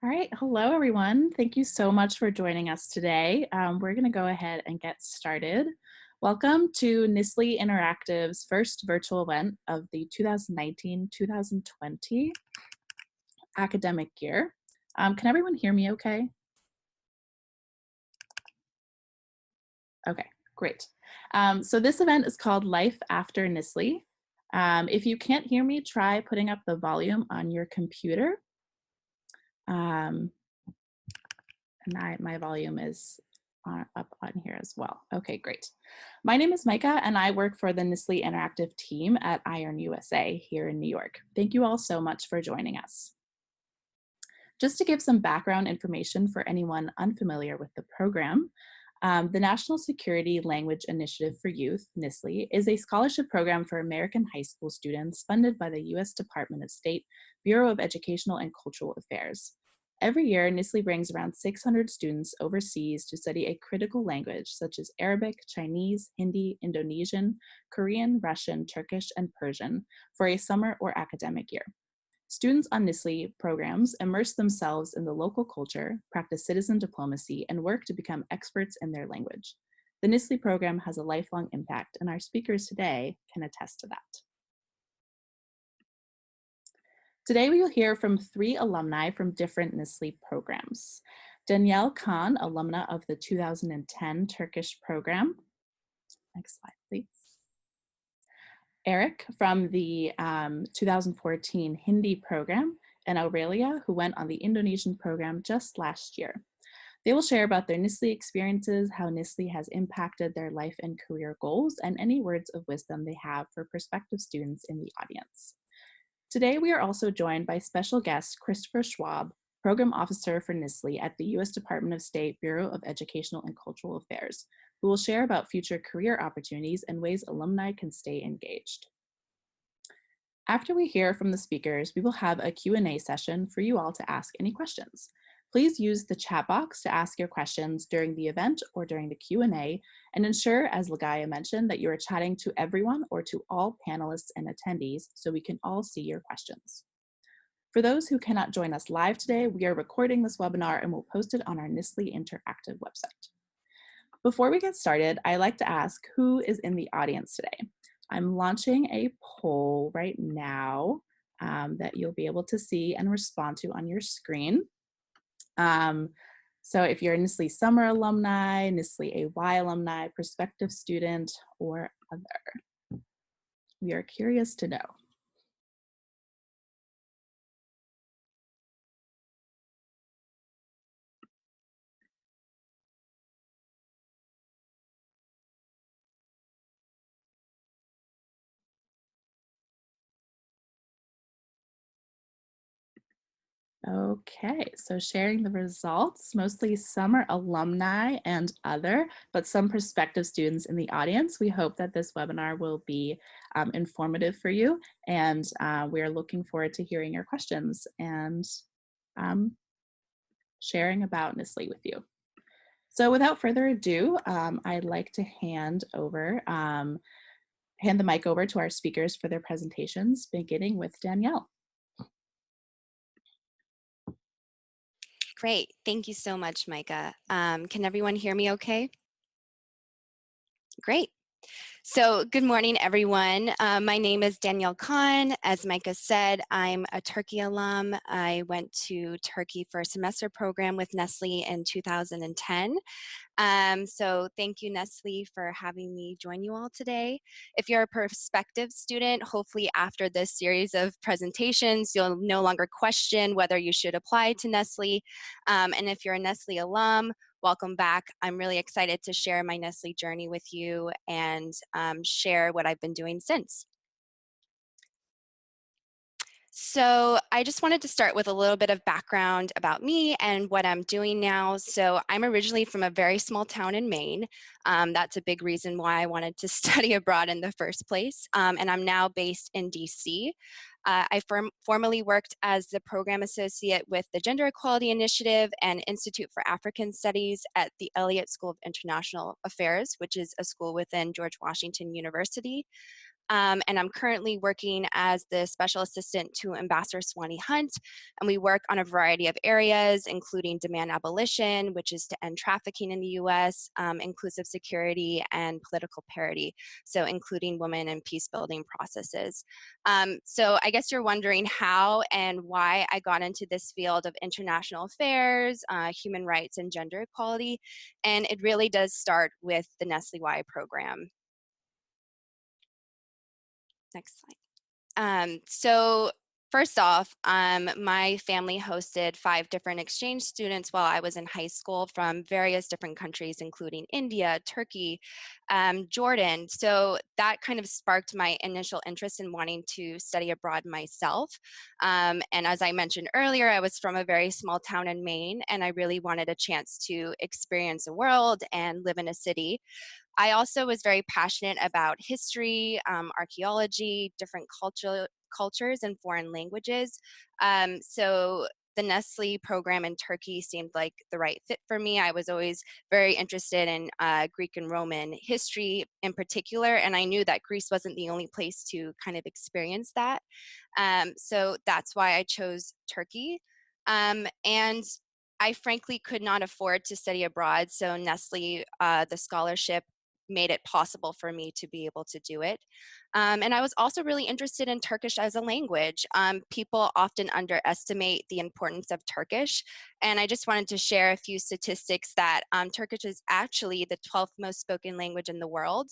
All right, hello everyone. Thank you so much for joining us today. We're going to go ahead and get started. Welcome to NSLI Interactive's first virtual event of the 2019-2020 academic year. Can everyone hear me okay? Okay, great. So this event is called Life After NSLI. If you can't hear me, try putting up the volume on your computer. Um, and my volume is up on here as well. Okay, great. My name is Micah and I work for the NSLI Interactive team at Iron USA here in New York. Thank you all so much for joining us. Just to give some background information for anyone unfamiliar with the program, the National Security Language Initiative for Youth, NSLI, is a scholarship program for American high school students funded by the U.S. Department of State, Bureau of Educational and Cultural Affairs. Every year, NSLI brings around 600 students overseas to study a critical language such as Arabic, Chinese, Hindi, Indonesian, Korean, Russian, Turkish, and Persian for a summer or academic year. Students on NSLI programs immerse themselves in the local culture, practice citizen diplomacy, and work to become experts in their language. The NSLI program has a lifelong impact, and our speakers today can attest to that. Today, we will hear from 3 alumni from different NSLI programs. Danielle Khan, alumna of the 2010 Turkish program. Next slide, please. Eric from the 2014 Hindi program, and Aurelia, who went on the Indonesian program just last year. They will share about their NSLI experiences, how NSLI has impacted their life and career goals, and any words of wisdom they have for prospective students in the audience. Today, we are also joined by special guest Christopher Schwab, Program Officer for NSLI at the U.S. Department of State, Bureau of Educational and Cultural Affairs, who will share about future career opportunities and ways alumni can stay engaged. After we hear from the speakers, we will have a Q&A session for you all to ask any questions. Please use the chat box to ask your questions during the event or during the Q&A, and ensure, as Lagaya mentioned, that you are chatting to everyone or to all panelists and attendees so we can all see your questions. For those who cannot join us live today, we are recording this webinar and will post it on our NSLI Interactive website. Before we get started, I'd like to ask who is in the audience today. I'm launching a poll right now that you'll be able to see and respond to on your screen. So if you're a NSLI Summer alumni, NSLI-Y alumni, prospective student, or other, we are curious to know. Okay, so sharing the results, mostly summer alumni and other, but some prospective students in the audience. We hope that this webinar will be informative for you, and we are looking forward to hearing your questions and sharing about NSLI with you. So without further ado, I'd like to hand the mic over to our speakers for their presentations, beginning with Danielle. Great. Thank you so much, Micah. Can everyone hear me okay? Great. So good morning, everyone. My name is Danielle Khan. As Micah said, I'm a Turkey alum. I went to Turkey for a semester program with NSLI in 2010. So thank you, NSLI, for having me join you all today. If you're a prospective student, hopefully after this series of presentations, you'll no longer question whether you should apply to NSLI. And if you're a NSLI alum, welcome back. I'm really excited to share my NSLI journey with you and share what I've been doing since. So I just wanted to start with a little bit of background about me and what I'm doing now. So I'm originally from a very small town in Maine. That's a big reason why I wanted to study abroad in the first place. And I'm now based in DC. I formerly worked as the program associate with the Gender Equality Initiative and Institute for African Studies at the Elliott School of International Affairs, which is a school within George Washington University. and I'm currently working as the special assistant to Ambassador Swanee Hunt, and we work on a variety of areas, including demand abolition, which is to end trafficking in the US, inclusive security, and political parity, so including women and peace building processes. So I guess you're wondering how and why I got into this field of international affairs, human rights, and gender equality, and it really does start with the NSLI-Y program. Next slide. So first off, my family hosted 5 different exchange students while I was in high school from various different countries, including India, Turkey, Jordan. So that kind of sparked my initial interest in wanting to study abroad myself. And as I mentioned earlier, I was from a very small town in Maine, and I really wanted a chance to experience the world and live in a city. I also was very passionate about history, archaeology, different cultures, and foreign languages. So the Nestle program in Turkey seemed like the right fit for me. I was always very interested in Greek and Roman history in particular, and I knew that Greece wasn't the only place to kind of experience that. So that's why I chose Turkey. And I frankly could not afford to study abroad, so Nestle, the scholarship, made it possible for me to be able to do it. And I was also really interested in Turkish as a language. People often underestimate the importance of Turkish, and I just wanted to share a few statistics that Turkish is actually the 12th most spoken language in the world.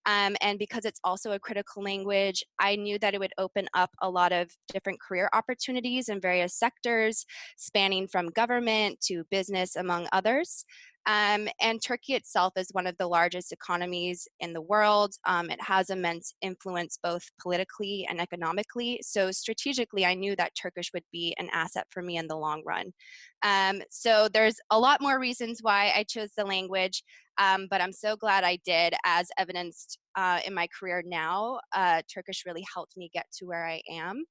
And because it's also a critical language, I knew that it would open up a lot of different career opportunities in various sectors, spanning from government to business, among others. And Turkey itself is one of the largest economies in the world. It has immense influence both politically and economically. So strategically, I knew that Turkish would be an asset for me in the long run. So there's a lot more reasons why I chose the language, but I'm so glad I did, as evidenced in my career now. Turkish really helped me get to where I am.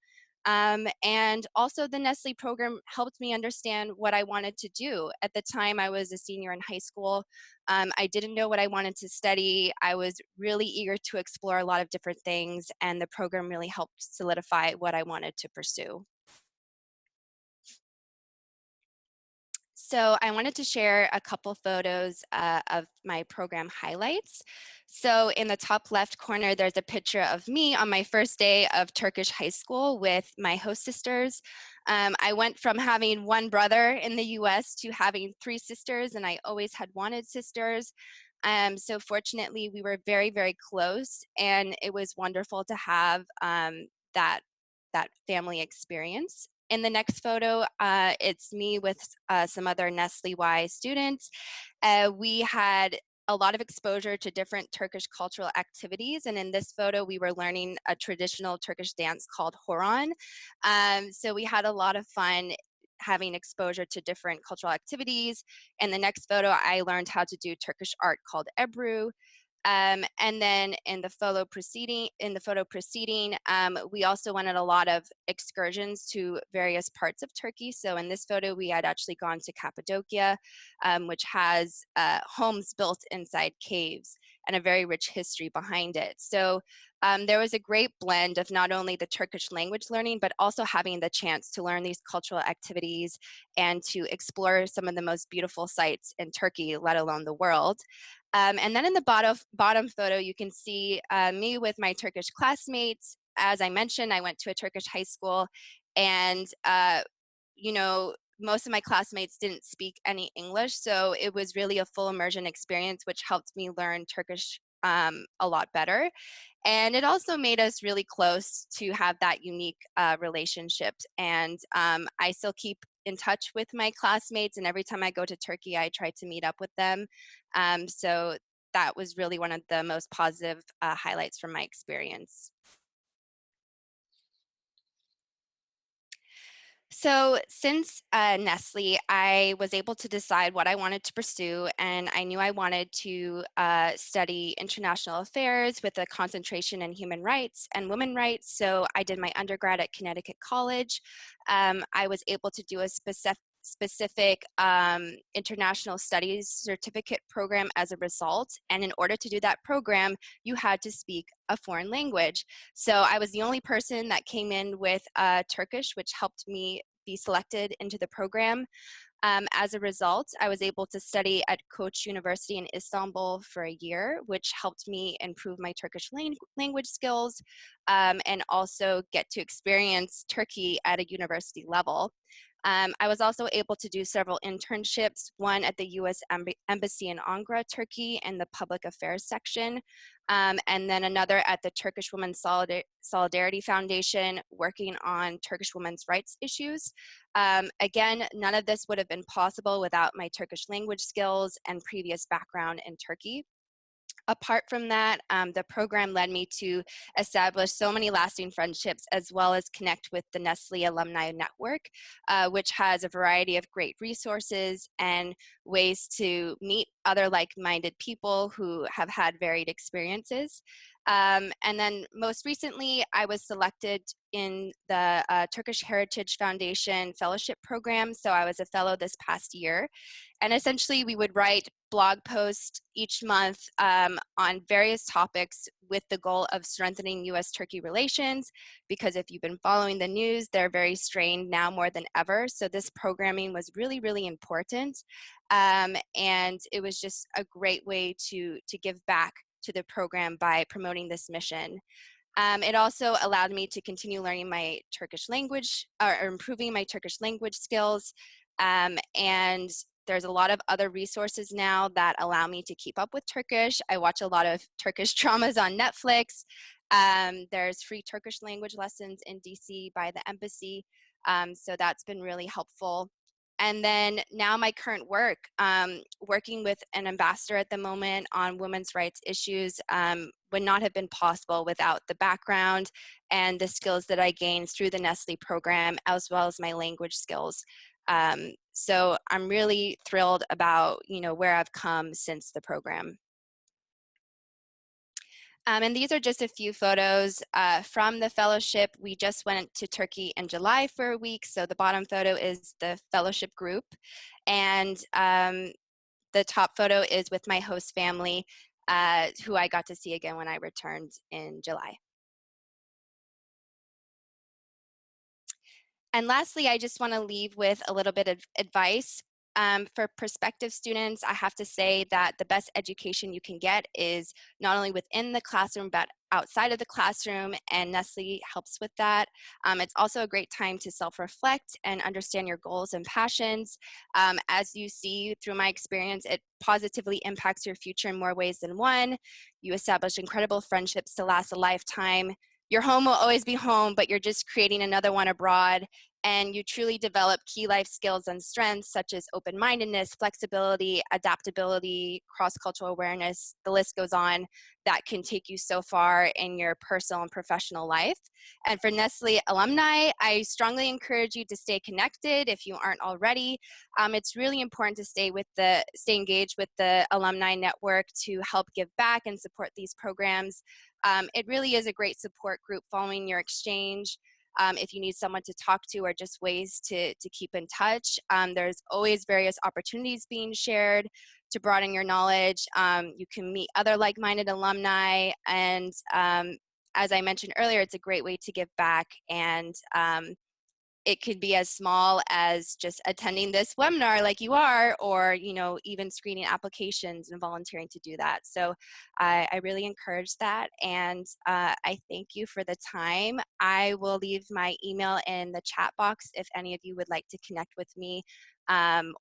And also the Nestle program helped me understand what I wanted to do. At the time I was a senior in high school, I didn't know what I wanted to study. I was really eager to explore a lot of different things, and the program really helped solidify what I wanted to pursue. So I wanted to share a couple photos of my program highlights. So in the top left corner, there's a picture of me on my first day of Turkish high school with my host sisters. I went from having one brother in the US to having 3 sisters, and I always had wanted sisters. So fortunately, we were very, very close, and it was wonderful to have that, that family experience. In the next photo, it's me with some other NSLI-Y students. We had a lot of exposure to different Turkish cultural activities, and in this photo, we were learning a traditional Turkish dance called horon. So we had a lot of fun having exposure to different cultural activities. In the next photo, I learned how to do Turkish art called Ebru. And then in the photo preceding, we also went on a lot of excursions to various parts of Turkey. So in this photo, we had actually gone to Cappadocia, which has homes built inside caves and a very rich history behind it. So there was a great blend of not only the Turkish language learning, but also having the chance to learn these cultural activities and to explore some of the most beautiful sites in Turkey, let alone the world. And then in the bottom photo, you can see me with my Turkish classmates. As I mentioned, I went to a Turkish high school, and you know, most of my classmates didn't speak any English, so it was really a full immersion experience, which helped me learn Turkish a lot better. And it also made us really close to have that unique relationship. And I still keep in touch with my classmates, and every time I go to Turkey, I try to meet up with them. So that was really one of the most positive highlights from my experience. So since Nestle, I was able to decide what I wanted to pursue, and I knew I wanted to study international affairs with a concentration in human rights and women rights. So I did my undergrad at Connecticut College. I was able to do a specific international studies certificate program as a result. And in order to do that program, you had to speak a foreign language. So I was the only person that came in with Turkish, which helped me be selected into the program. As a result, I was able to study at Koç University in Istanbul for a year, which helped me improve my Turkish language skills and also get to experience Turkey at a university level. I was also able to do several internships, one at the U.S. Embassy in Ankara, Turkey, in the public affairs section, and then another at the Turkish Women's Solidarity Foundation, working on Turkish women's rights issues. Again, none of this would have been possible without my Turkish language skills and previous background in Turkey. Apart from that, the program led me to establish so many lasting friendships, as well as connect with the NSLI Alumni Network, which has a variety of great resources and ways to meet other like-minded people who have had varied experiences. And then most recently, I was selected in the Turkish Heritage Foundation Fellowship Program. So I was a fellow this past year. And essentially, we would write blog posts each month on various topics with the goal of strengthening U.S.-Turkey relations, because if you've been following the news, they're very strained now more than ever. So this programming was really, really important. And it was just a great way to give back to the program by promoting this mission. It also allowed me to continue learning my Turkish language, or improving my Turkish language skills. And there's a lot of other resources now that allow me to keep up with Turkish. I watch a lot of Turkish dramas on Netflix. There's free Turkish language lessons in DC by the embassy. So that's been really helpful. And then now my current work, working with an ambassador at the moment on women's rights issues would not have been possible without the background and the skills that I gained through the NSLI program, as well as my language skills. So I'm really thrilled about, where I've come since the program. And these are just a few photos from the fellowship. We just went to Turkey in July for a week. So the bottom photo is the fellowship group. And the top photo is with my host family, who I got to see again when I returned in July. And lastly, I just want to leave with a little bit of advice. For prospective students, I have to say that the best education you can get is not only within the classroom, but outside of the classroom, and NSLI helps with that. It's also a great time to self-reflect and understand your goals and passions. As you see through my experience, it positively impacts your future in more ways than one. You establish incredible friendships to last a lifetime. Your home will always be home, but you're just creating another one abroad. And you truly develop key life skills and strengths such as open-mindedness, flexibility, adaptability, cross-cultural awareness, the list goes on, that can take you so far in your personal and professional life. And for NSLI alumni, I strongly encourage you to stay connected if you aren't already. It's really important to stay engaged with the alumni network to help give back and support these programs. It really is a great support group following your exchange. If you need someone to talk to, or just ways to keep in touch. There's always various opportunities being shared to broaden your knowledge. You can meet other like-minded alumni, and as I mentioned earlier, it's a great way to give back, and it could be as small as just attending this webinar like you are, or even screening applications and volunteering to do that. So I really encourage that, and I thank you for the time. I will leave my email in the chat box if any of you would like to connect with me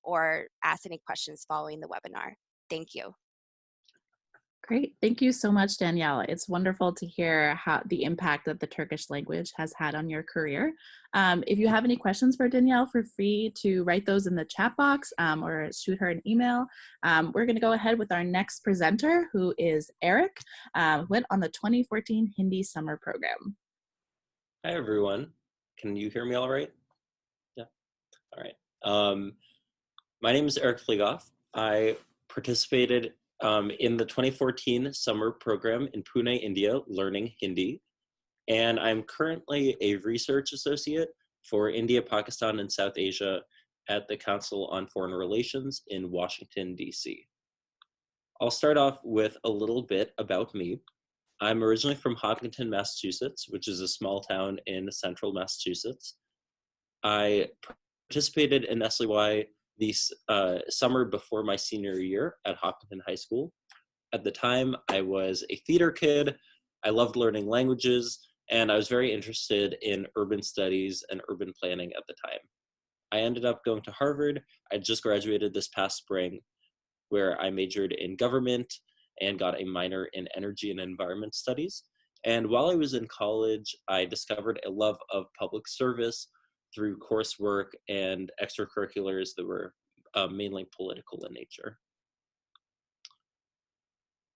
or ask any questions following the webinar. Thank you. Great. Thank you so much, Danielle. It's wonderful to hear how the impact that the Turkish language has had on your career. If you have any questions for Danielle, feel free to write those in the chat box or shoot her an email. We're going to go ahead with our next presenter, who is Eric, who went on the 2014 Hindi summer program. Hi, everyone. Can you hear me all right? Yeah. All right. My name is Eric Flegoff. I participated in the 2014 summer program in Pune, India, learning Hindi. And I'm currently a research associate for India, Pakistan, and South Asia at the Council on Foreign Relations in Washington, D.C. I'll start off with a little bit about me. I'm originally from Hopkinton, Massachusetts, which is a small town in central Massachusetts. I participated in NSLI-Y the summer before my senior year at Hopkinton High School. At the time, I was a theater kid. I loved learning languages, and I was very interested in urban studies and urban planning at the time. I ended up going to Harvard. I just graduated this past spring, where I majored in government and got a minor in energy and environment studies. And while I was in college, I discovered a love of public service through coursework and extracurriculars that were mainly political in nature.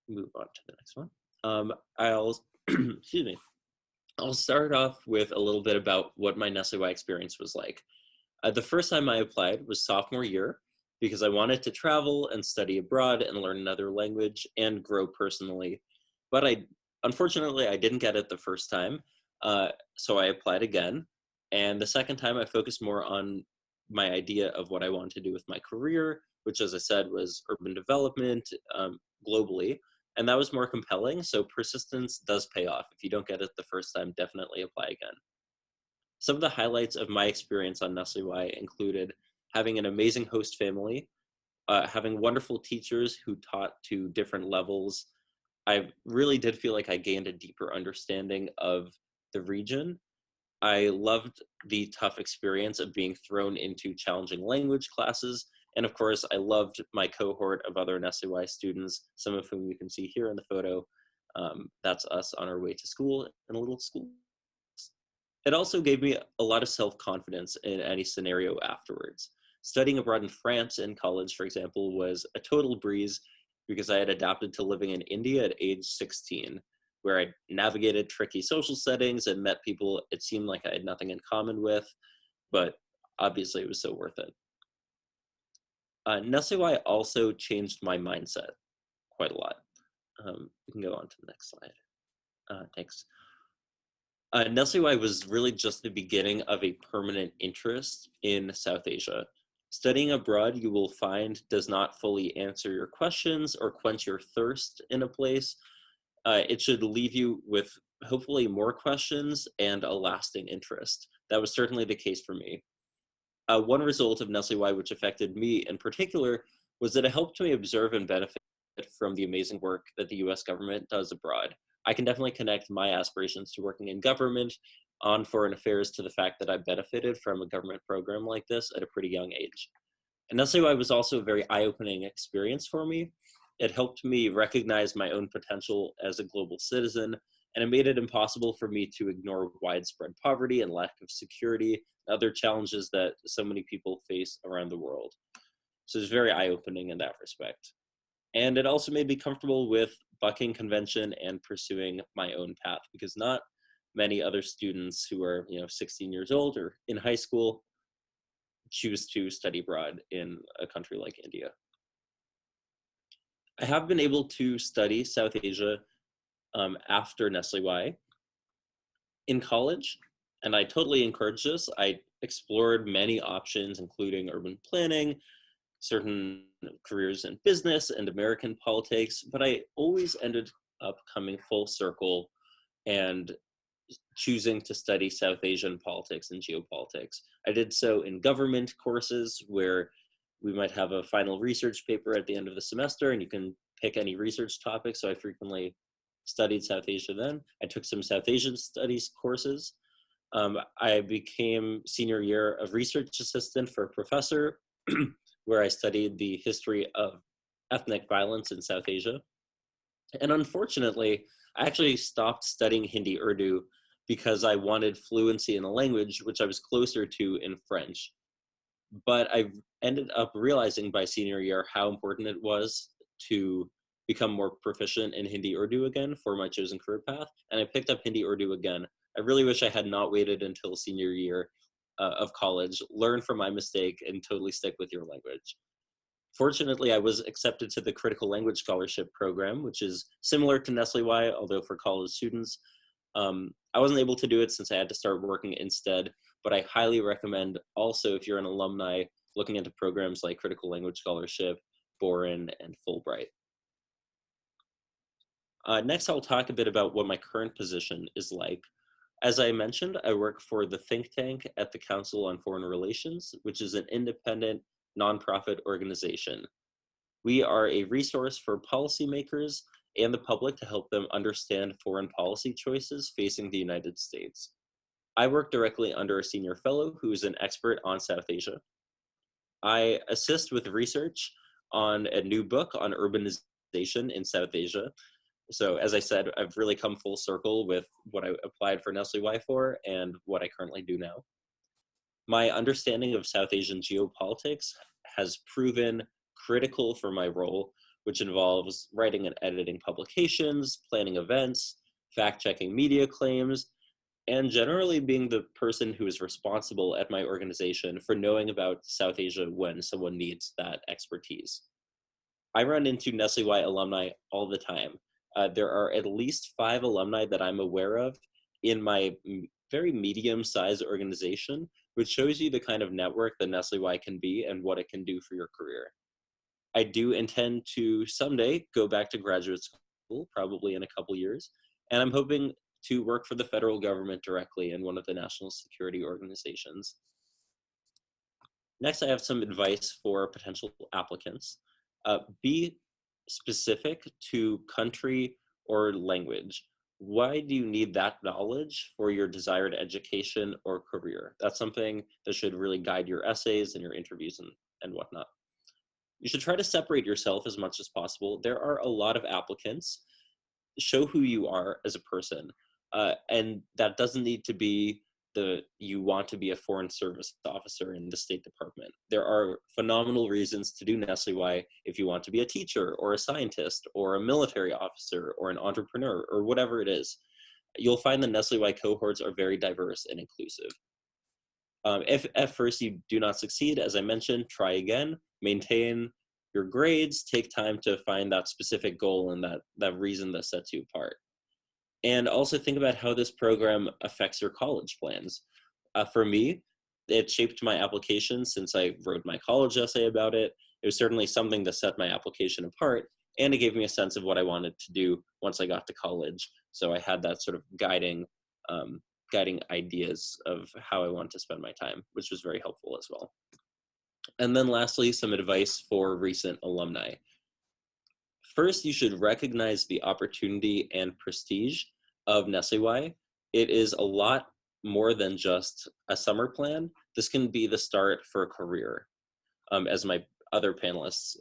Move on to the next one. I'll, excuse me, I'll start off with a little bit about what my NSLI-Y experience was like. The first time I applied was sophomore year because I wanted to travel and study abroad and learn another language and grow personally. But unfortunately, I didn't get it the first time, so I applied again. And the second time, I focused more on my idea of what I wanted to do with my career, which, as I said, was urban development globally. And that was more compelling, so persistence does pay off. If you don't get it the first time, definitely apply again. Some of the highlights of my experience on NSLI-Y included having an amazing host family, having wonderful teachers who taught to different levels. I really did feel like I gained a deeper understanding of the region. I loved the tough experience of being thrown into challenging language classes. And of course, I loved my cohort of other NSLI-Y students, some of whom you can see here in the photo. That's us on our way to school in a little school. It also gave me a lot of self-confidence in any scenario afterwards. Studying abroad in France in college, for example, was a total breeze because I had adapted to living in India at age 16, where I navigated tricky social settings and met people it seemed like I had nothing in common with, but obviously it was so worth it. NSLI-Y also changed my mindset quite a lot. We can go on to the next slide. Thanks. NSLI-Y was really just the beginning of a permanent interest in South Asia. Studying abroad, you will find, does not fully answer your questions or quench your thirst in a place. It should leave you with hopefully more questions and a lasting interest. That was certainly the case for me. One result of NSLI-Y which affected me in particular was that it helped me observe and benefit from the amazing work that the US government does abroad. I can definitely connect my aspirations to working in government on foreign affairs to the fact that I benefited from a government program like this at a pretty young age. And NSLI-Y was also a very eye-opening experience for me. It helped me recognize my own potential as a global citizen, and it made it impossible for me to ignore widespread poverty and lack of security, and other challenges that so many people face around the world. So it's very eye-opening in that respect. And it also made me comfortable with bucking convention and pursuing my own path, because not many other students who are 16 years old or in high school choose to study abroad in a country like India. I have been able to study South Asia after NSLI-Y in college, and I totally encourage this. I explored many options, including urban planning, certain careers in business and American politics, but I always ended up coming full circle and choosing to study South Asian politics and geopolitics. I did so in government courses where we might have a final research paper at the end of the semester and you can pick any research topic. So I frequently studied South Asia then. I took some South Asian studies courses. I became senior year of research assistant for a professor where I studied the history of ethnic violence in South Asia. And unfortunately, I actually stopped studying Hindi Urdu because I wanted fluency in the language, which I was closer to in French. But I ended up realizing by senior year how important it was to become more proficient in Hindi Urdu again for my chosen career path. And I picked up Hindi Urdu again. I really wish I had not waited until senior year of college, learn from my mistake, and totally stick with your language. Fortunately, I was accepted to the Critical Language Scholarship Program, which is similar to NSLI-Y, although for college students. I wasn't able to do it since I had to start working instead, but I highly recommend also, if you're an alumni, looking into programs like Critical Language Scholarship, Boren, and Fulbright. Next, I'll talk a bit about what my current position is like. As I mentioned, I work for the think tank at the Council on Foreign Relations, which is an independent nonprofit organization. We are a resource for policymakers and the public to help them understand foreign policy choices facing the United States. I work directly under a senior fellow who is an expert on South Asia. I assist with research on a new book on urbanization in South Asia. So as I said, I've really come full circle with what I applied for NSLI-Y for and what I currently do now. My understanding of South Asian geopolitics has proven critical for my role, which involves writing and editing publications, planning events, fact-checking media claims, and generally being the person who is responsible at my organization for knowing about South Asia when someone needs that expertise. I run into NSLI-Y alumni all the time. There are at least 5 alumni that I'm aware of in my very medium-sized organization, which shows you the kind of network that NSLI-Y can be and what it can do for your career. I do intend to someday go back to graduate school, probably in a couple years, and I'm hoping to work for the federal government directly in one of the national security organizations. Next, I have some advice for potential applicants. Be specific to country or language. Why do you need that knowledge for your desired education or career? That's something that should really guide your essays and your interviews and whatnot. You should try to separate yourself as much as possible. There are a lot of applicants. Show who you are as a person. And that doesn't need to be you want to be a foreign service officer in the State Department. There are phenomenal reasons to do NSLI-Y if you want to be a teacher or a scientist or a military officer or an entrepreneur or whatever it is. You'll find the NSLI-Y cohorts are very diverse and inclusive. If at first you do not succeed, as I mentioned, try again, maintain your grades, take time to find that specific goal and that reason that sets you apart. And also think about how this program affects your college plans. For me, it shaped my application since I wrote my college essay about it. It was certainly something that set my application apart, and it gave me a sense of what I wanted to do once I got to college. So I had that sort of guiding ideas of how I want to spend my time, which was very helpful as well. And then lastly, some advice for recent alumni. First, you should recognize the opportunity and prestige of NSLI-Y. It is a lot more than just a summer plan. This can be the start for a career, as my other panelists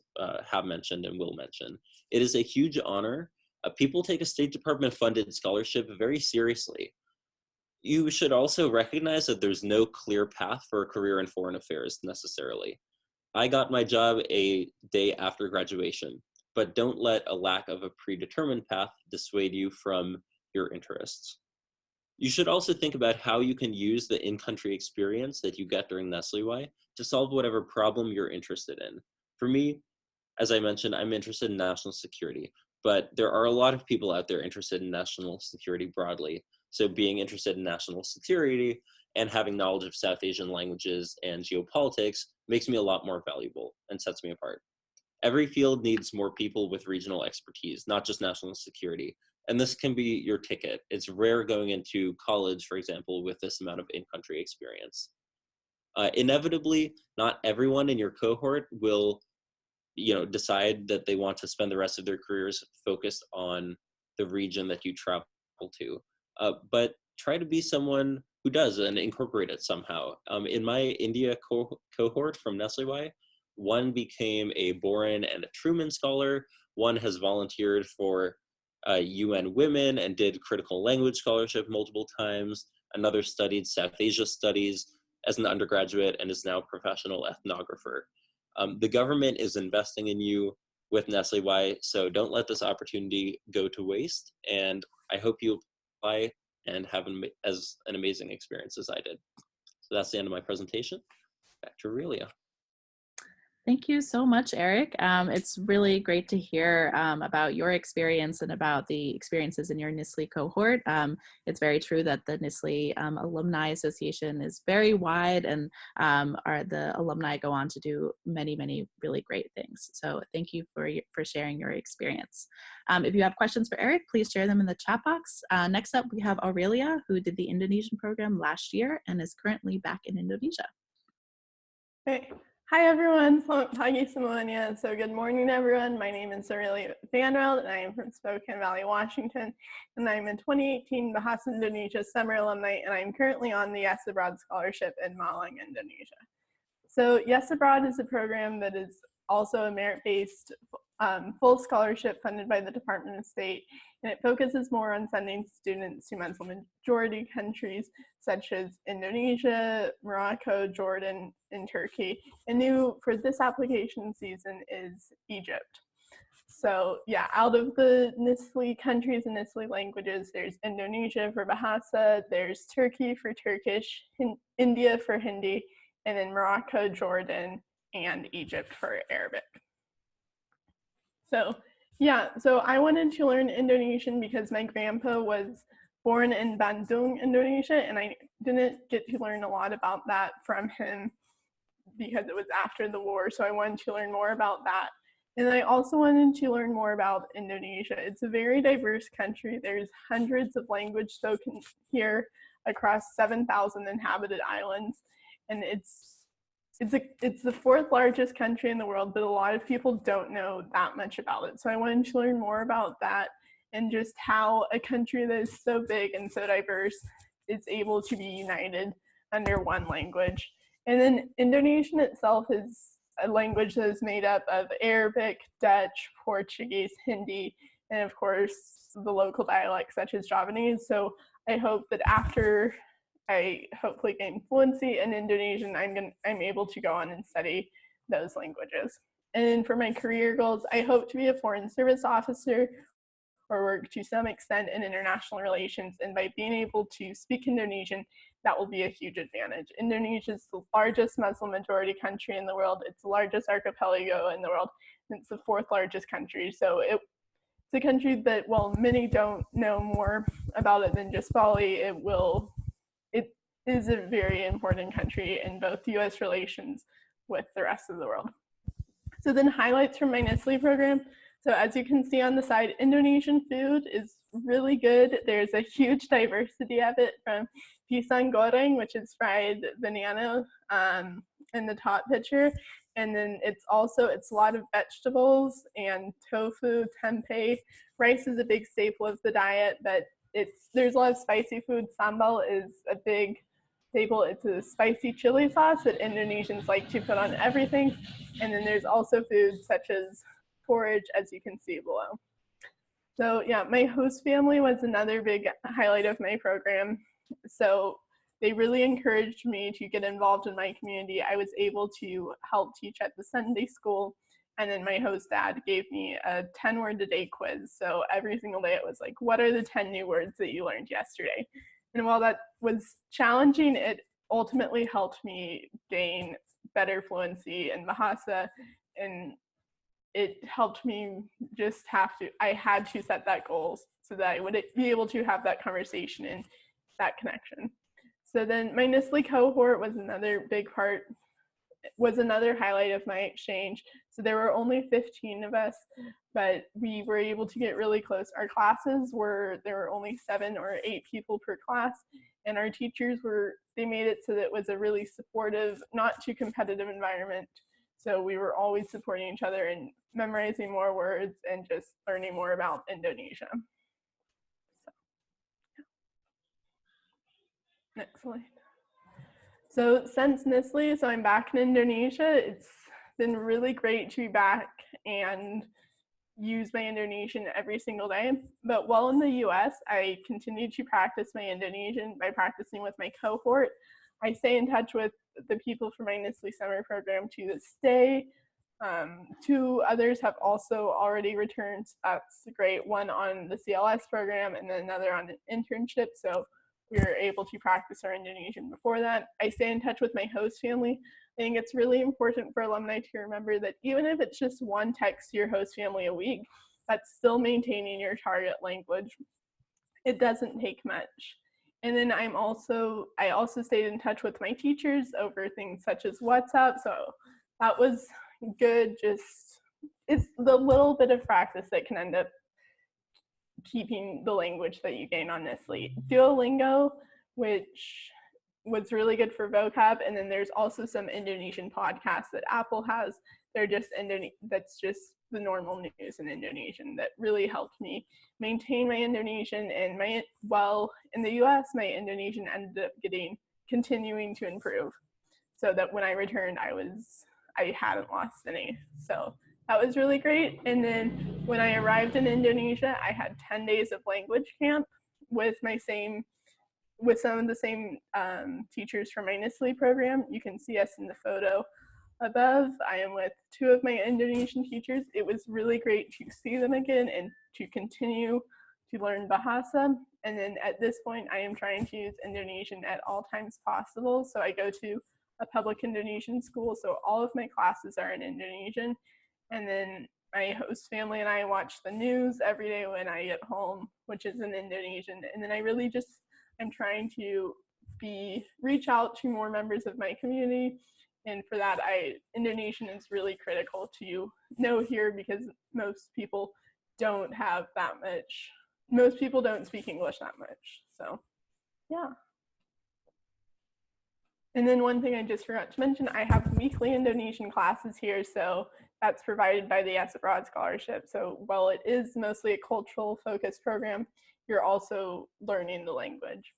have mentioned and will mention. It is a huge honor. People take a State Department funded scholarship very seriously. You should also recognize that there's no clear path for a career in foreign affairs necessarily. I got my job a day after graduation, but don't let a lack of a predetermined path dissuade you from your interests. You should also think about how you can use the in-country experience that you get during NSLI-Y to solve whatever problem you're interested in. For me, as I mentioned, I'm interested in national security, but there are a lot of people out there interested in national security broadly. So being interested in national security and having knowledge of South Asian languages and geopolitics makes me a lot more valuable and sets me apart. Every field needs more people with regional expertise, not just national security. And this can be your ticket. It's rare going into college, for example, with this amount of in-country experience. Inevitably, not everyone in your cohort will decide that they want to spend the rest of their careers focused on the region that you travel to. But try to be someone who does and incorporate it somehow. In my India cohort from NSLI-Y, one became a Boren and a Truman Scholar. One has volunteered for UN Women and did critical language scholarship multiple times. Another studied South Asia studies as an undergraduate and is now a professional ethnographer. The government is investing in you with NSLI-Y, so don't let this opportunity go to waste. And I hope you apply and have an amazing experience as I did. So that's the end of my presentation. Back to Aurelia. Thank you so much, Eric. It's really great to hear about your experience and about the experiences in your NSLI cohort. It's very true that the NSLI Alumni Association is very wide, and the alumni go on to do many, many really great things. So thank you for sharing your experience. If you have questions for Eric, please share them in the chat box. Next up, we have Aurelia, who did the Indonesian program last year and is currently back in Indonesia. Hey. Hi everyone, selamat pagi semuanya. So good morning everyone. My name is Aurelia Vanderveld and I am from Spokane Valley, Washington. And I'm a 2018 Bahasa Indonesia Summer alumni and I'm currently on the Yes Abroad Scholarship in Malang, Indonesia. So Yes Abroad is a program that is also a merit-based full scholarship funded by the Department of State, and it focuses more on sending students to Muslim majority countries such as Indonesia, Morocco, Jordan, and Turkey. And new for this application season is Egypt. So yeah, out of the NSLI countries and NSLI languages, there's Indonesia for Bahasa, there's Turkey for Turkish, India for Hindi, and then Morocco, Jordan, and Egypt for Arabic. So yeah, so I wanted to learn Indonesian because my grandpa was born in Bandung, Indonesia, and I didn't get to learn a lot about that from him because it was after the war, so I wanted to learn more about that. And I also wanted to learn more about Indonesia. It's a very diverse country. There's hundreds of language spoken here across 7,000 inhabited islands, and it's the fourth largest country in the world, but a lot of people don't know that much about it. So I wanted to learn more about that and just how a country that is so big and so diverse is able to be united under one language. And then Indonesian itself is a language that is made up of Arabic, Dutch, Portuguese, Hindi, and of course the local dialects such as Javanese. So I hope that after I hopefully gain fluency in Indonesian, I'm able to go on and study those languages. And for my career goals, I hope to be a foreign service officer or work to some extent in international relations. And by being able to speak Indonesian, that will be a huge advantage. Indonesia is the largest Muslim majority country in the world. It's the largest archipelago in the world. And it's the fourth largest country. So it's a country that, while many don't know more about it than just Bali, it is a very important country in both US relations with the rest of the world. So then highlights from my NSLI program. So as you can see on the side, Indonesian food is really good. There's a huge diversity of it, from pisang goreng, which is fried banana in the top picture. And then it's a lot of vegetables and tofu, tempeh. Rice is a big staple of the diet, but there's a lot of spicy food. Sambal is a big staple. It's a spicy chili sauce that Indonesians like to put on everything. And then there's also foods such as porridge, as you can see below. So yeah, my host family was another big highlight of my program. So they really encouraged me to get involved in my community. I was able to help teach at the Sunday school, and then my host dad gave me a 10-word a day quiz. So every single day it was like, what are the 10 new words that you learned yesterday? And while that was challenging, it ultimately helped me gain better fluency in Bahasa, and it helped me I had to set that goal so that I would be able to have that conversation and that connection. So then my NSLI cohort was another highlight of my exchange. So there were only 15 of us, but we were able to get really close. Our classes there were only 7 or 8 people per class, and our teachers they made it so that it was a really supportive, not too competitive environment. So we were always supporting each other and memorizing more words and just learning more about Indonesia. Next slide. So since NSLI, I'm back in Indonesia. It's been really great to be back and use my Indonesian every single day. But while in the US, I continue to practice my Indonesian by practicing with my cohort. I stay in touch with the people from my NSLI summer program to this day. 2 others have also already returned. That's great. One on the CLS program and then another on an internship. So we were able to practice our Indonesian before that. I stay in touch with my host family. I think it's really important for alumni to remember that even if it's just one text to your host family a week, that's still maintaining your target language. It doesn't take much. And then I also stayed in touch with my teachers over things such as WhatsApp. So that was good. Just, it's the little bit of practice that can end up keeping the language that you gain on NSLI. Duolingo, which was really good for vocab, and then there's also some Indonesian podcasts that Apple has. They're just that's just the normal news in Indonesian that really helped me maintain my Indonesian. And in the US, my Indonesian ended up continuing to improve, so that when I returned, I hadn't lost any. So that was really great. And then when I arrived in Indonesia, I had 10 days of language camp with some of the same teachers from my NSLI program. You can see us in the photo above. I am with 2 of my Indonesian teachers. It was really great to see them again and to continue to learn Bahasa. And then at this point, I am trying to use Indonesian at all times possible. So I go to a public Indonesian school, so all of my classes are in Indonesian. And then my host family and I watch the news every day when I get home, which is in Indonesian. And then I'm trying to reach out to more members of my community. And for that, Indonesian is really critical to know here, because most people don't speak English that much. So, yeah. And then one thing I just forgot to mention, I have weekly Indonesian classes here, so that's provided by the Yes Abroad Scholarship. So while it is mostly a cultural focused program, you're also learning the language.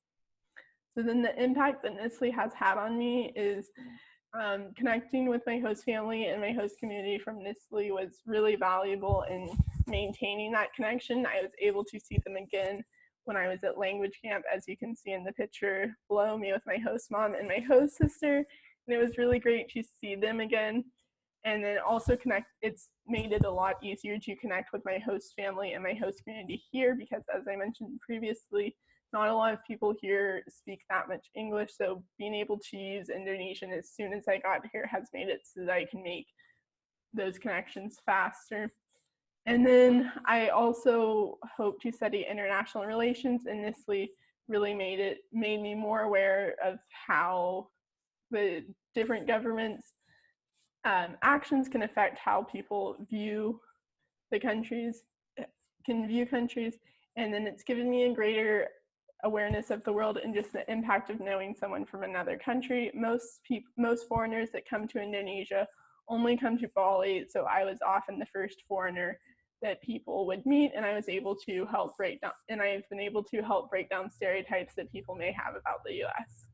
So then the impact that NSLI has had on me is connecting with my host family and my host community from NSLI was really valuable in maintaining that connection. I was able to see them again when I was at language camp, as you can see in the picture below me with my host mom and my host sister. And it was really great to see them again. And then also it's made it a lot easier to connect with my host family and my host community here, because as I mentioned previously, not a lot of people here speak that much English. So being able to use Indonesian as soon as I got here has made it so that I can make those connections faster. And then I also hope to study international relations, and NSLI really made me more aware of how the different governments' actions can affect how people view countries. And then it's given me a greater awareness of the world and just the impact of knowing someone from another country. Most foreigners that come to Indonesia only come to Bali, so I was often the first foreigner that people would meet, and I was able to help break down, and I've been able to help break down stereotypes that people may have about the US.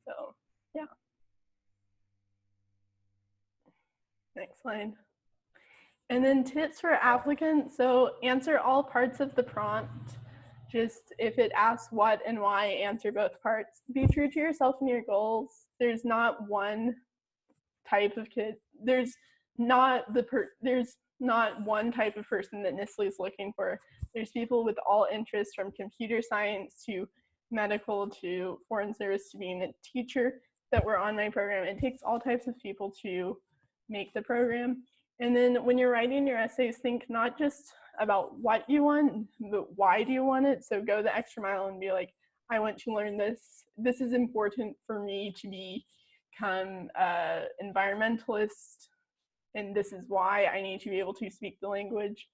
So, yeah. Next slide. And then tips for applicants. So answer all parts of the prompt. Just if it asks what and why, answer both parts. Be true to yourself and your goals. There's not one type of kid. There's not one type of person that NSLI is looking for. There's people with all interests, from computer science to medical to foreign service to being a teacher, that were on my program. It takes all types of people to make the program. And then when you're writing your essays, think not just about what you want, but why do you want it? So go the extra mile and be like, I want to learn this. This is important for me to become an environmentalist, and this is why I need to be able to speak the language.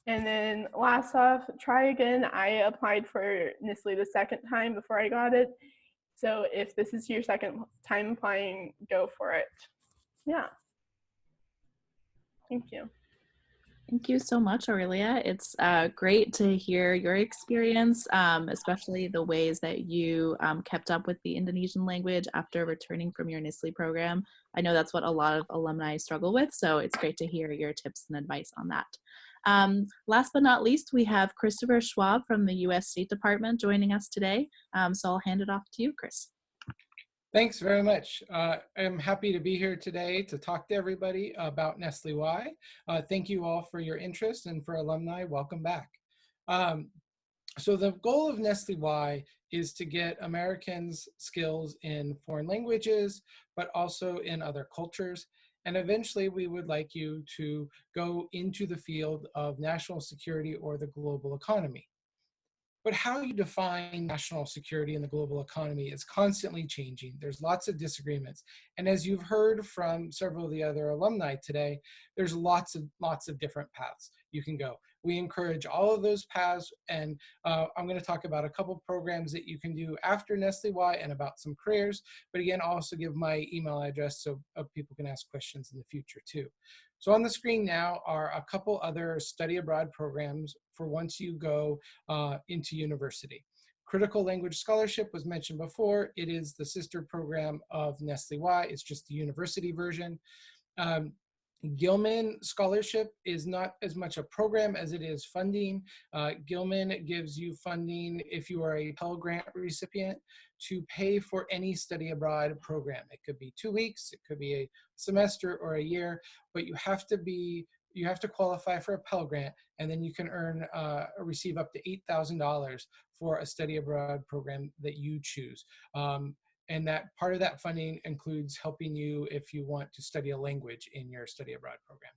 And then last off, try again. I applied for NSLI the second time before I got it. So if this is your second time applying, go for it. Yeah. Thank you. Thank you so much, Aurelia. It's great to hear your experience, especially the ways that you kept up with the Indonesian language after returning from your NSLI program. I know that's what a lot of alumni struggle with, so it's great to hear your tips and advice on that. Last but not least, we have Christopher Schwab from the U.S. State Department joining us today. So I'll hand it off to you, Chris. Thanks very much. I'm happy to be here today to talk to everybody about NSLI-Y. Thank you all for your interest, and for alumni, welcome back. So the goal of NSLI-Y is to get Americans skills in foreign languages, but also in other cultures. And eventually we would like you to go into the field of national security or the global economy. But how you define national security in the global economy is constantly changing. There's lots of disagreements. And as you've heard from several of the other alumni today, there's lots of different paths you can go. We encourage all of those paths, and I'm going to talk about a couple programs that you can do after NSLI-Y and about some careers. But again, I'll also give my email address so people can ask questions in the future too. So on the screen now are a couple other study abroad programs for once you go into university. Critical Language Scholarship was mentioned before. It is the sister program of NSLI-Y. It's just the university version. Gilman Scholarship is not as much a program as it is funding. Gilman gives you funding if you are a Pell Grant recipient to pay for any study abroad program. It could be 2 weeks, it could be a semester or a year, but you have to qualify for a Pell Grant, and then you can earn receive up to $8,000 for a study abroad program that you choose. And that part of that funding includes helping you if you want to study a language in your study abroad program.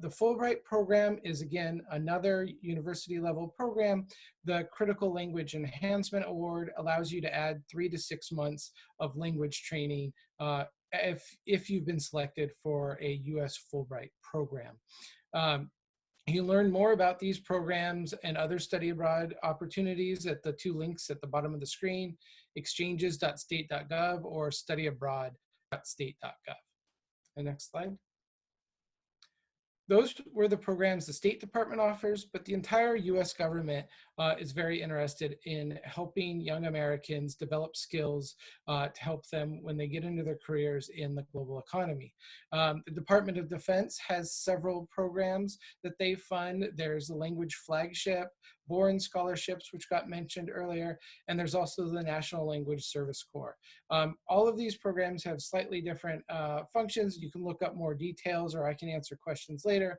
The Fulbright program is, again, another university level program. The Critical Language Enhancement Award allows you to add 3 to 6 months of language training if you've been selected for a US Fulbright program. You can learn more about these programs and other study abroad opportunities at the 2 links at the bottom of the screen, exchanges.state.gov or studyabroad.state.gov. The next slide. Those were the programs the State Department offers, but the entire US government is very interested in helping young Americans develop skills to help them when they get into their careers in the global economy. The Department of Defense has several programs that they fund. There's the Language Flagship, Boren Scholarships, which got mentioned earlier, and there's also the National Language Service Corps. All of these programs have slightly different functions. You can look up more details, or I can answer questions later,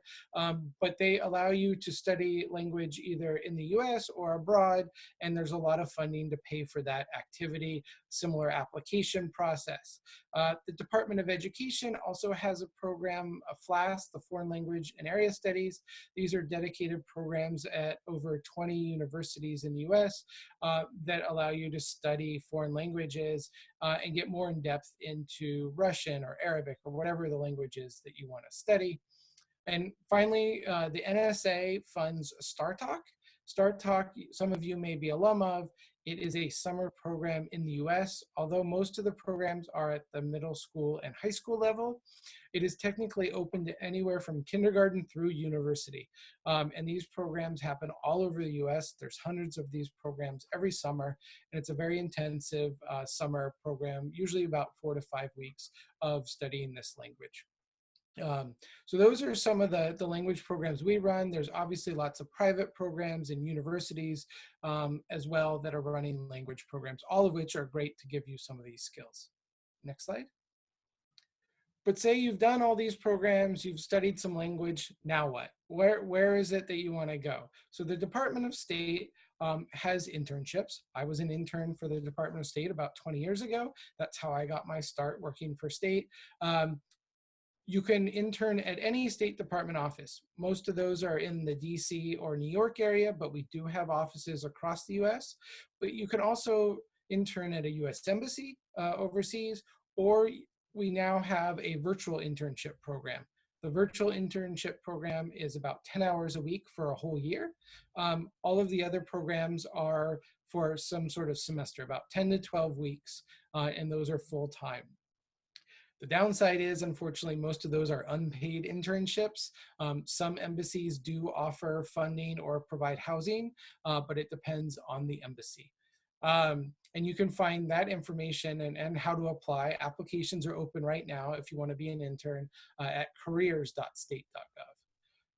but they allow you to study language either in the US or abroad, and there's a lot of funding to pay for that activity, similar application process. The Department of Education also has a program, a FLAS, the Foreign Language and Area Studies. These are dedicated programs at over 20 universities in the US that allow you to study foreign languages and get more in depth into Russian or Arabic or whatever the language is that you want to study. And finally, the NSA funds StarTalk. StarTalk, some of you may be alum of. It is a summer program in the US. Although most of the programs are at the middle school and high school level, it is technically open to anywhere from kindergarten through university. And these programs happen all over the US. There's hundreds of these programs every summer, and it's a very intensive summer program, usually about 4 to 5 weeks of studying this language. So those are some of the language programs we run. There's obviously lots of private programs and universities as well that are running language programs, all of which are great to give you some of these skills. Next slide. But say you've done all these programs, you've studied some language, now what? Where is it that you want to go? So the Department of State has internships. I was an intern for the Department of State about 20 years ago. That's how I got my start working for state. You can intern at any State Department office. Most of those are in the DC or New York area, but we do have offices across the US. But you can also intern at a US embassy overseas, or we now have a virtual internship program. The virtual internship program is about 10 hours a week for a whole year. All of the other programs are for some sort of semester, about 10 to 12 weeks, and those are full-time. The downside is, unfortunately, most of those are unpaid internships. Some embassies do offer funding or provide housing, but it depends on the embassy. And you can find that information and how to apply. Applications are open right now if you want to be an intern at careers.state.gov.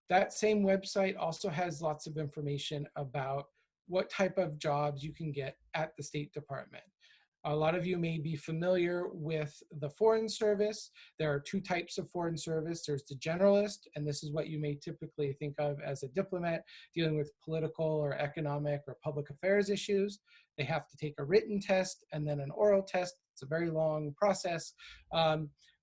That same website also has lots of information about what type of jobs you can get at the State Department. A lot of you may be familiar with the Foreign Service. There are two types of Foreign Service. There's the generalist, and this is what you may typically think of as a diplomat dealing with political or economic or public affairs issues. They have to take a written test and then an oral test. It's a very long process.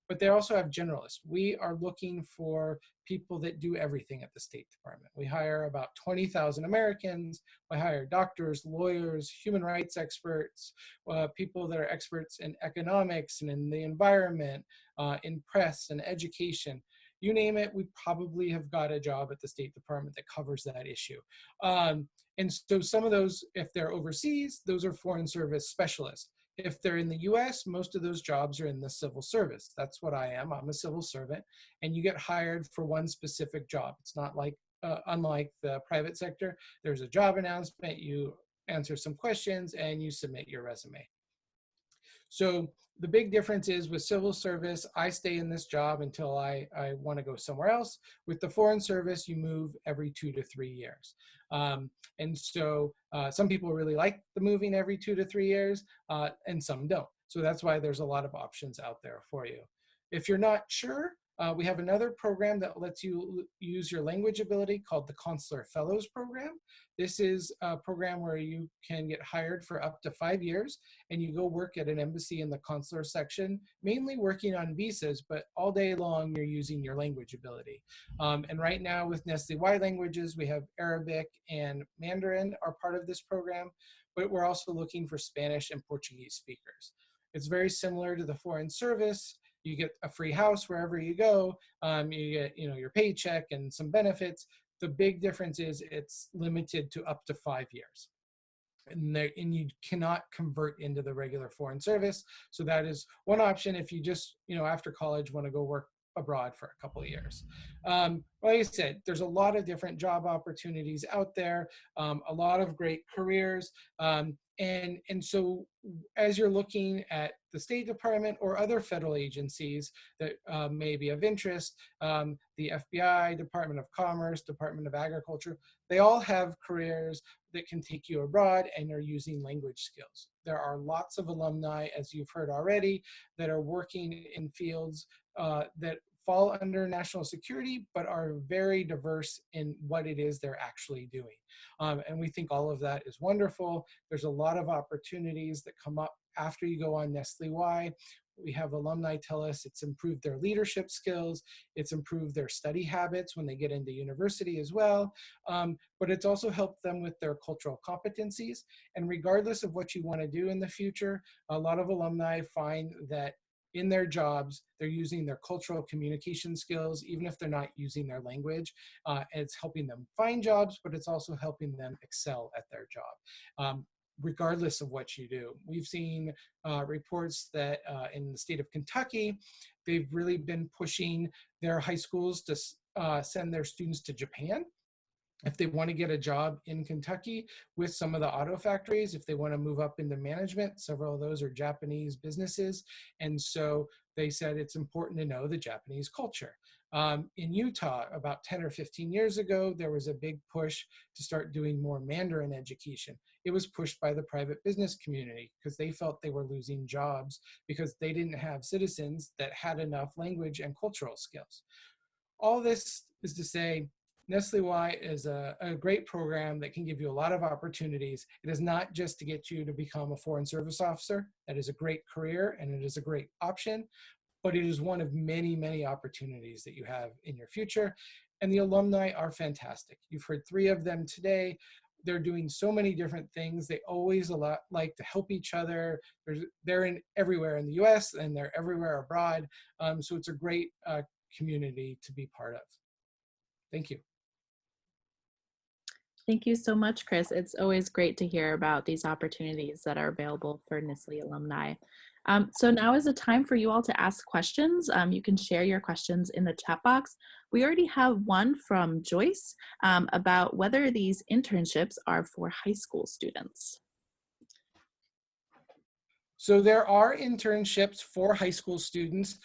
But they also have generalists. We are looking for people that do everything at the State Department. We hire about 20,000 Americans. We hire doctors, lawyers, human rights experts, people that are experts in economics and in the environment, in press and education. You name it, we probably have got a job at the State Department that covers that issue. And so some of those, if they're overseas, those are Foreign Service specialists. If they're in the US, most of those jobs are in the civil service. That's what I am. I'm a civil servant, and you get hired for one specific job. It's not like, unlike the private sector, there's a job announcement, you answer some questions, and you submit your resume. So the big difference is with civil service, I stay in this job until I want to go somewhere else. With the Foreign Service, you move every 2 to 3 years. And so some people really like the moving every 2 to 3 years, and some don't. So that's why there's a lot of options out there for you. If you're not sure, we have another program that lets you use your language ability called the Consular Fellows Program. This is a program where you can get hired for up to 5 years, and you go work at an embassy in the consular section, mainly working on visas, but all day long you're using your language ability. And right now with NSLI-Y languages, we have Arabic and Mandarin are part of this program, but we're also looking for Spanish and Portuguese speakers. It's very similar to the Foreign Service. You get a free house wherever you go. You get, your paycheck and some benefits. The big difference is it's limited to up to 5 years. And you cannot convert into the regular Foreign Service. So that is one option if you just, after college want to go work abroad for a couple of years. Like I said, there's a lot of different job opportunities out there, a lot of great careers. And so as you're looking at the State Department or other federal agencies that may be of interest, the FBI, Department of Commerce, Department of Agriculture, they all have careers that can take you abroad and are using language skills. There are lots of alumni, as you've heard already, that are working in fields that fall under national security, but are very diverse in what it is they're actually doing. And we think all of that is wonderful. There's a lot of opportunities that come up after you go on NSLI-Y. We have alumni tell us it's improved their leadership skills, it's improved their study habits when they get into university as well, but it's also helped them with their cultural competencies. And regardless of what you want to do in the future, a lot of alumni find that in their jobs, they're using their cultural communication skills, even if they're not using their language. And it's helping them find jobs, but it's also helping them excel at their job, regardless of what you do. We've seen reports that in the state of Kentucky, they've really been pushing their high schools to send their students to Japan if they want to get a job in Kentucky with some of the auto factories, if they want to move up into management. Several of those are Japanese businesses. And so they said it's important to know the Japanese culture. In Utah, about 10 or 15 years ago, there was a big push to start doing more Mandarin education. It was pushed by the private business community because they felt they were losing jobs because they didn't have citizens that had enough language and cultural skills. All this is to say, NSLI-Y is a great program that can give you a lot of opportunities. It is not just to get you to become a Foreign Service Officer. That is a great career and it is a great option, but it is one of many, many opportunities that you have in your future. And the alumni are fantastic. You've heard 3 of them today. They're doing so many different things. They always like to help each other. They're everywhere in the US and they're everywhere abroad. So it's a great community to be part of. Thank you. Thank you so much, Chris. It's always great to hear about these opportunities that are available for NSLI alumni. So now is the time for you all to ask questions. You can share your questions in the chat box. We already have one from Joyce about whether these internships are for high school students. So there are internships for high school students.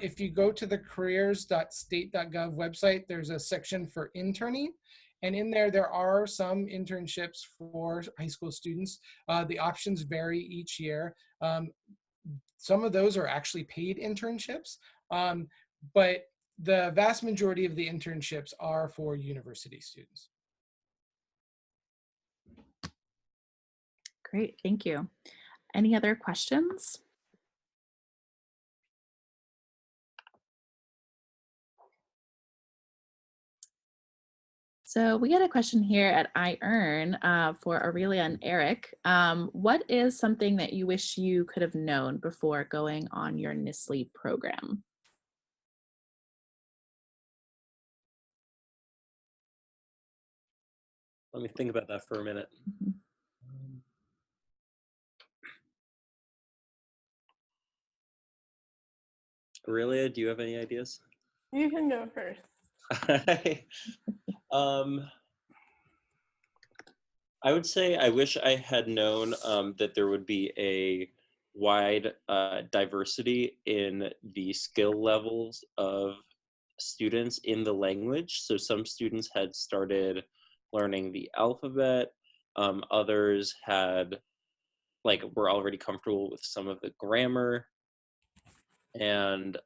If you go to the careers.state.gov website, there's a section for interning. And in there are some internships for high school students. The options vary each year. Some of those are actually paid internships, but the vast majority of the internships are for university students. Great, thank you. Any other questions? So we get a question here at iEarn for Aurelia and Eric. What is something that you wish you could have known before going on your NSLI program? Let me think about that for a minute. Mhm. Aurelia, do you have any ideas? You can go first. I would say I wish I had known that there would be a wide diversity in the skill levels of students in the language. So some students had started learning the alphabet, others were already comfortable with some of the grammar, and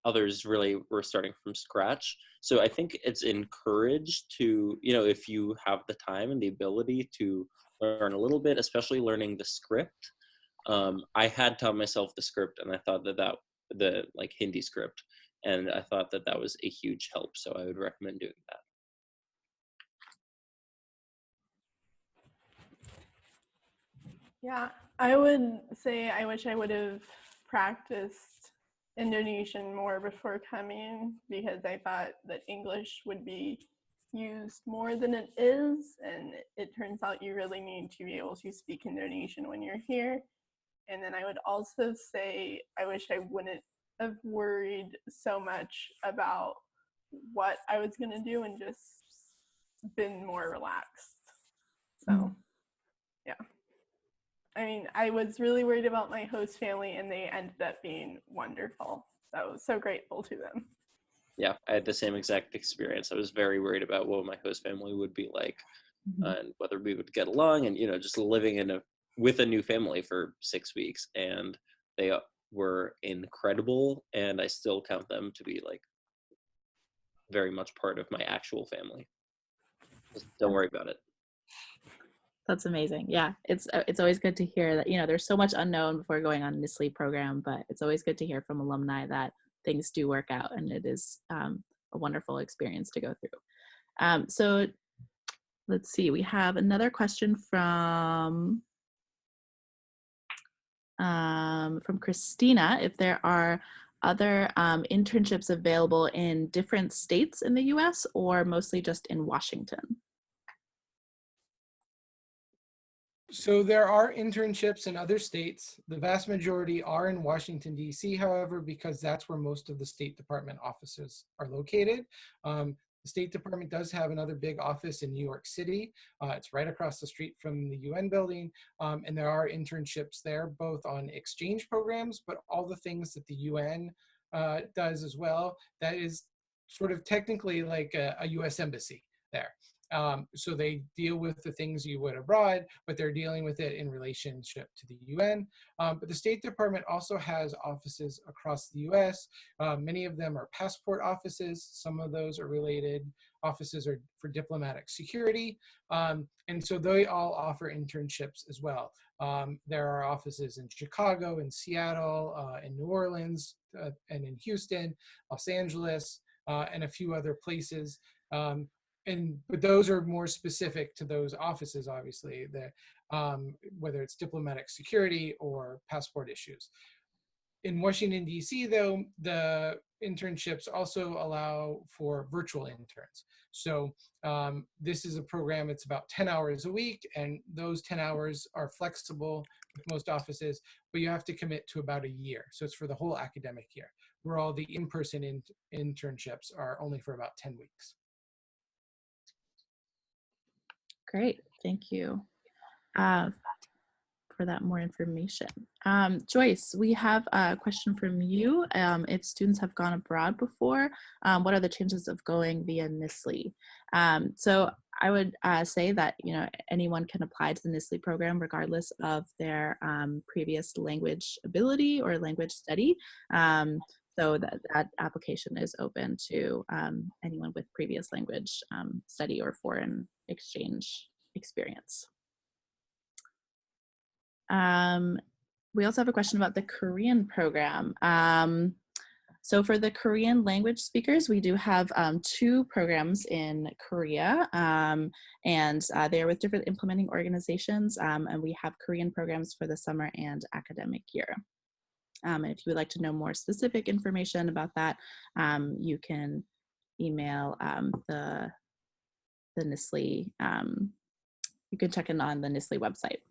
others really were starting from scratch. So I think it's encouraged to, if you have the time and the ability to learn a little bit, especially learning the script. I had taught myself the script, and I thought that the Hindi script, and I thought that was a huge help. So I would recommend doing that. Yeah, I would say I wish I would have practiced Indonesian more before coming, because I thought that English would be used more than it is, and it turns out you really need to be able to speak Indonesian when you're here. And then I would also say I wish I wouldn't have worried so much about what I was going to do and just been more relaxed. So, yeah. I mean, I was really worried about my host family, and they ended up being wonderful. So I was so grateful to them. Yeah, I had the same exact experience. I was very worried about what my host family would be like, and whether we would get along, and just living with a new family for 6 weeks, and they were incredible, and I still count them to be very much part of my actual family. Just don't worry about it. That's amazing. Yeah, it's always good to hear that, there's so much unknown before going on a NSLI program, but it's always good to hear from alumni that things do work out, and it is a wonderful experience to go through. So let's see, we have another question from Christina, if there are other internships available in different states in the US or mostly just in Washington. So there are internships in other states. The vast majority are in Washington, D.C., however, because that's where most of the State Department offices are located. The State Department does have another big office in New York City. It's right across the street from the UN building. And there are internships there, both on exchange programs, but all the things that the UN does as well. That is sort of technically like a US embassy there. So they deal with the things you would abroad, but they're dealing with it in relationship to the UN. But the State Department also has offices across the US. Many of them are passport offices. Some of those are related. Offices are for diplomatic security. And so they all offer internships as well. There are offices in Chicago, in Seattle, in New Orleans, and in Houston, Los Angeles, and a few other places. But those are more specific to those offices, obviously, whether it's diplomatic security or passport issues. In Washington, D.C., though, the internships also allow for virtual interns. So this is a program, it's about 10 hours a week, and those 10 hours are flexible with most offices, but you have to commit to about a year. So it's for the whole academic year, where all the in-person internships are only for about 10 weeks. Great, thank you. for that more information. Joyce, we have a question from you. If students have gone abroad before, what are the chances of going via NSLI-Y? So I would say that, you know, anyone can apply to the NSLI-Y program regardless of their previous language ability or language study. So that application is open to anyone with previous language study or foreign exchange experience. We also have a question about the Korean program. So for the Korean language speakers, we do have 2 programs in Korea, and they are with different implementing organizations, and we have Korean programs for the summer and academic year. And if you would like to know more specific information about that, you can email the NSLI-Y. You can check in on the NSLI-Y website.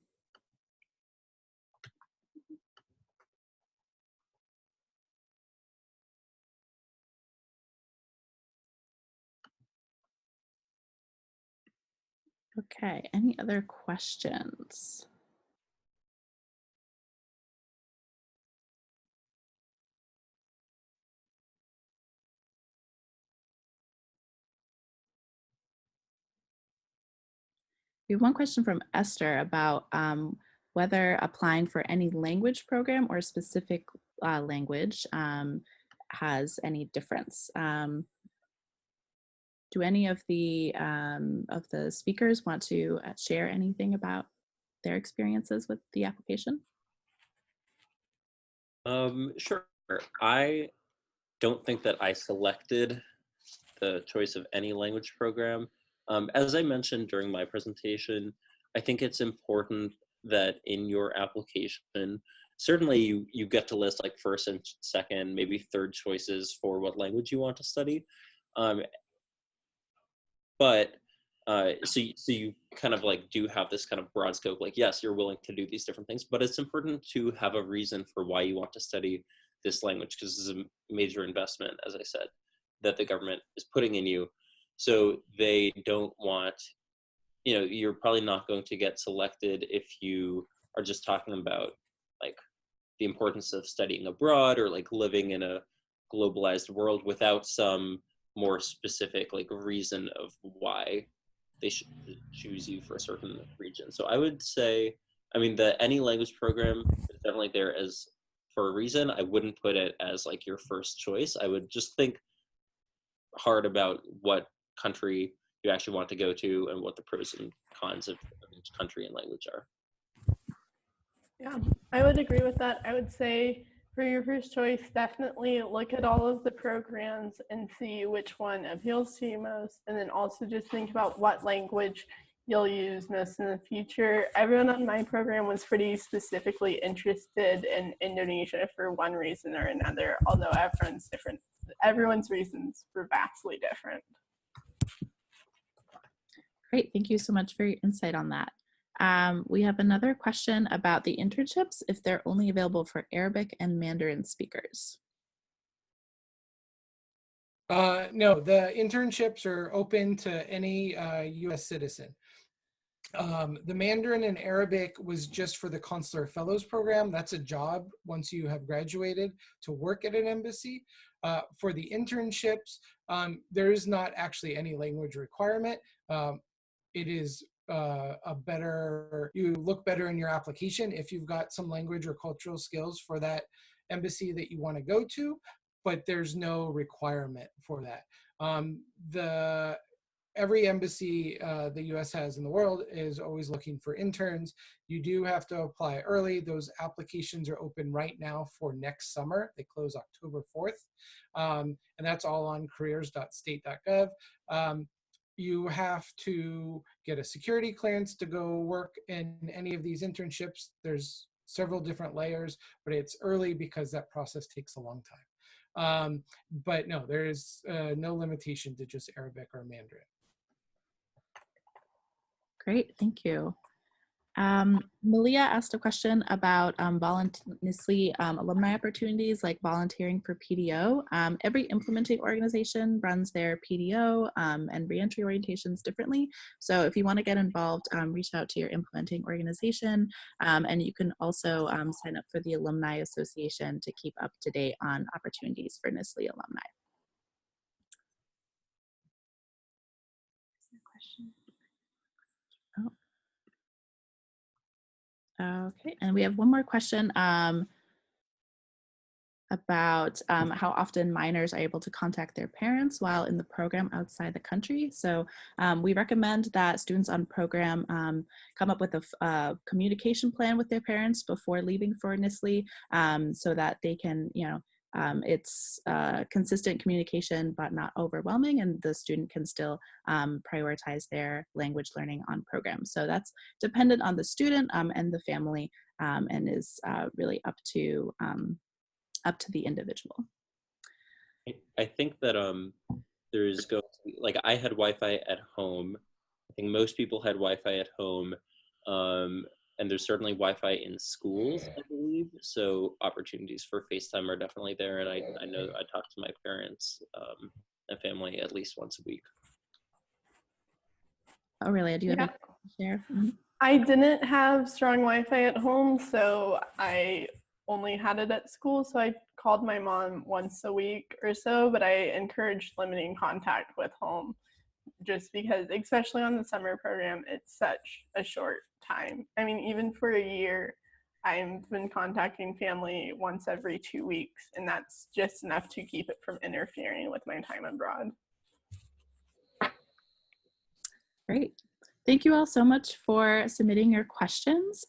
Okay, any other questions? We have one question from Esther about whether applying for any language program or specific language has any difference. Do any of the speakers want to share anything about their experiences with the application? Sure. I don't think that I selected the choice of any language program. As I mentioned during my presentation, I think it's important that in your application, certainly you get to list like first and second, maybe third choices for what language you want to study. So you kind of like do have this kind of broad scope, like, yes, you're willing to do these different things, but it's important to have a reason for why you want to study this language, because this is a major investment, as I said, that the government is putting in you. So they don't want, you know, you're probably not going to get selected if you are just talking about like the importance of studying abroad or like living in a globalized world without some more specific like reason of why they should choose you for a certain region. So I would say, I mean, the any language program is definitely there as for a reason. I wouldn't put it as like your first choice. I would just think hard about what country you actually want to go to and what the pros and cons of each country and language are. Yeah, I would agree with that. I would say for your first choice, definitely look at all of the programs and see which one appeals to you most, and then also just think about what language you'll use most in the future. Everyone on my program was pretty specifically interested in Indonesia for one reason or another, although everyone's different. Everyone's reasons were vastly different. Great, thank you so much for your insight on that. We have another question about the internships, if they're only available for Arabic and Mandarin speakers. No, the internships are open to any US citizen. The Mandarin and Arabic was just for the Consular Fellows Program. That's a job once you have graduated to work at an embassy. For the internships, there is not actually any language requirement. It is you look better in your application if you've got some language or cultural skills for that embassy that you want to go to, but there's no requirement for that. Every embassy the US has in the world is always looking for interns. You do have to apply early. Those applications are open right now for next summer. They close October 4th. And that's all on careers.state.gov. You have to get a security clearance to go work in any of these internships. There's several different layers, but it's early because that process takes a long time. But no, there is no limitation to just Arabic or Mandarin. Great, thank you. Malia asked a question about NSLI alumni opportunities like volunteering for PDO. Every implementing organization runs their PDO and reentry orientations differently. So if you want to get involved, reach out to your implementing organization, and you can also sign up for the Alumni Association to keep up to date on opportunities for NSLI alumni. Oh. Okay, and we have one more question about how often minors are able to contact their parents while in the program outside the country. So we recommend that students on program come up with a communication plan with their parents before leaving for NSLI, so that they can, it's consistent communication but not overwhelming, and the student can still prioritize their language learning on program. So that's dependent on the student and the family, and is really up to the individual. I think that there's going to be, like, I had Wi-Fi at home. I think most people had Wi-Fi at home, and there's certainly Wi-Fi in schools, I believe. So opportunities for FaceTime are definitely there, and I know I talk to my parents and family at least once a week. Oh, really? Do you have anything to share? Mm-hmm. I didn't have strong Wi-Fi at home, so I only had it at school. So I called my mom once a week or so, but I encouraged limiting contact with home, just because, especially on the summer program, it's such a short time. I mean, even for a year, I've been contacting family once every 2 weeks, and that's just enough to keep it from interfering with my time abroad. Great. Thank you all so much for submitting your questions.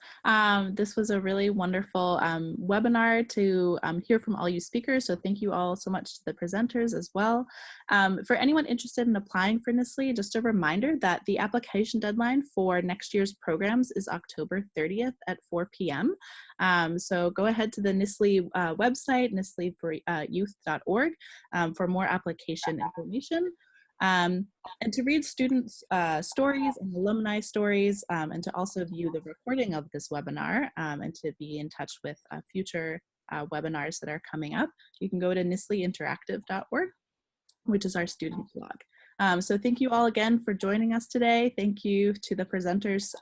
This was a really wonderful webinar to hear from all you speakers. So thank you all so much to the presenters as well. For anyone interested in applying for NSLI, just a reminder that the application deadline for next year's programs is October 30th at 4 p.m. So go ahead to the NSLI website, NSLI-youth.org, for more application information. And to read students' stories and alumni stories, and to also view the recording of this webinar, and to be in touch with future webinars that are coming up, you can go to NSLI-Interactive.org, which is our student blog. So thank you all again for joining us today. Thank you to the presenters,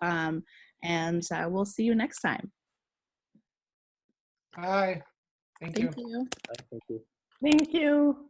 and we'll see you next time. Bye. Thank you. Thank you. Thank you. Thank you.